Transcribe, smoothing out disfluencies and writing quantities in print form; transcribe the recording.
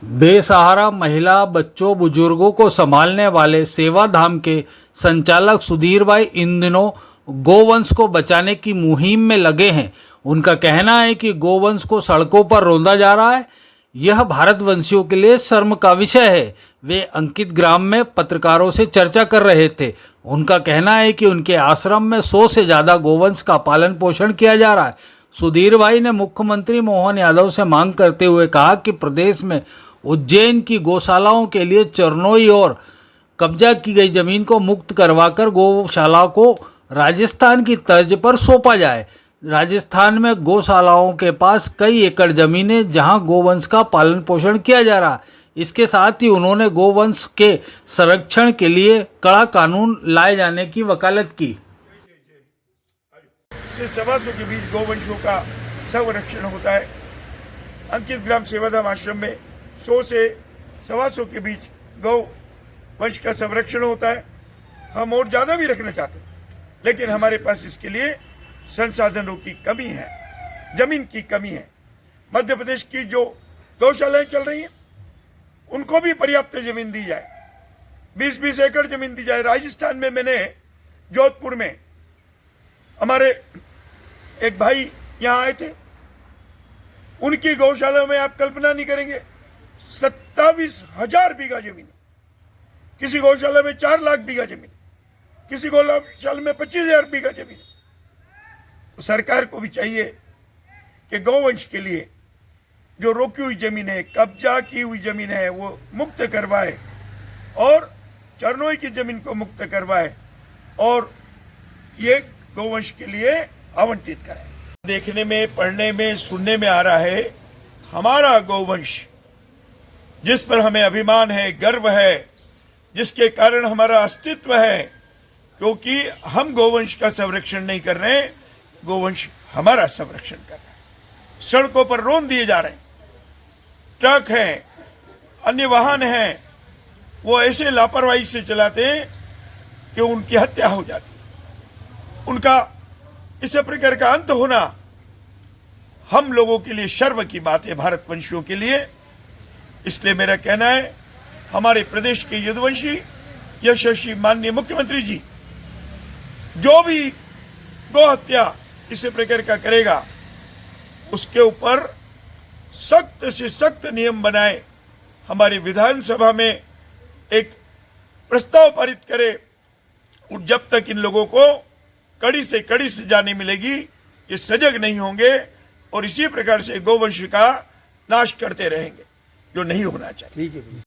बेसहारा महिला, बच्चों, बुजुर्गों को संभालने वाले सेवाधाम के संचालक सुधीर भाई इन दिनों गोवंश को बचाने की मुहिम में लगे हैं। उनका कहना है कि गोवंश को सड़कों पर रौंदा जा रहा है। यह भारतवंशियों के लिए शर्म का विषय है। वे अंकित ग्राम में पत्रकारों से चर्चा कर रहे थे। उनका कहना है कि उनके आश्रम में 100 से ज़्यादा गोवंश का पालन पोषण किया जा रहा है। सुधीर भाई ने मुख्यमंत्री मोहन यादव से मांग करते हुए कहा कि प्रदेश में उज्जैन की गौशालाओं के लिए चरनोई और कब्जा की गई जमीन को मुक्त करवाकर गौशाला को राजस्थान की तर्ज पर सौंपा जाए। राजस्थान में गौशालाओं के पास कई एकड़ जमीनें जहां गोवंश का पालन पोषण किया जा रहा है। इसके साथ ही उन्होंने गोवंश के संरक्षण के लिए कड़ा कानून लाए जाने की वकालत की। से सवासों के बीच गौवंशों का संरक्षण होता है। अंकित ग्राम सेवाधाम आश्रम में 100 से 125 के बीच गौ वंश का संरक्षण होता है। हम और ज़्यादा भी रखना चाहते हैं, लेकिन हमारे पास इसके लिए संसाधनों की कमी है, जमीन की कमी है। मध्य प्रदेश की जो गौशालाएं चल रही हैं उनको भी पर्याप्त जमीन दी जाए, 20-20 एकड़ जमीन दी जाए। राजस्थान में मैंने जोधपुर में हमारे एक भाई यहाँ आए थे, उनकी गौशाला में आप कल्पना नहीं करेंगे 27,000 बीघा जमीन, किसी गौशाला में 4 लाख बीघा जमीन, किसी गौशाला में 25,000 बीघा जमीन। तो सरकार को भी चाहिए कि गौवंश के लिए जो रोकी हुई जमीन है, कब्जा की हुई जमीन है, वो मुक्त करवाए और चरनोई की जमीन को मुक्त करवाए और ये गौवंश के लिए आवंटित कराए। देखने में, पढ़ने में, सुनने में आ रहा है हमारा गौवंश जिस पर हमें अभिमान है, गर्व है, जिसके कारण हमारा अस्तित्व है, क्योंकि हम गोवंश का संरक्षण नहीं कर रहे हैं, गोवंश हमारा संरक्षण कर रहा है। सड़कों पर रौंद दिए जा रहे हैं, ट्रक हैं, अन्य वाहन हैं, वो ऐसे लापरवाही से चलाते हैं कि उनकी हत्या हो जाती है। उनका इस प्रकार का अंत होना हम लोगों के लिए शर्म की बात है, भारतवंशियों के लिए। इसलिए मेरा कहना है हमारे प्रदेश के यदुवंशी यशस्वी माननीय मुख्यमंत्री जी जो भी गौ हत्या इस प्रकार का करेगा उसके ऊपर सख्त से सख्त नियम बनाए। हमारी विधानसभा में एक प्रस्ताव पारित करे और जब तक इन लोगों को कड़ी से कड़ी सजा नहीं मिलेगी ये सजग नहीं होंगे और इसी प्रकार से गौवंश का नाश करते रहेंगे, जो नहीं होना चाहिए। ठीक है।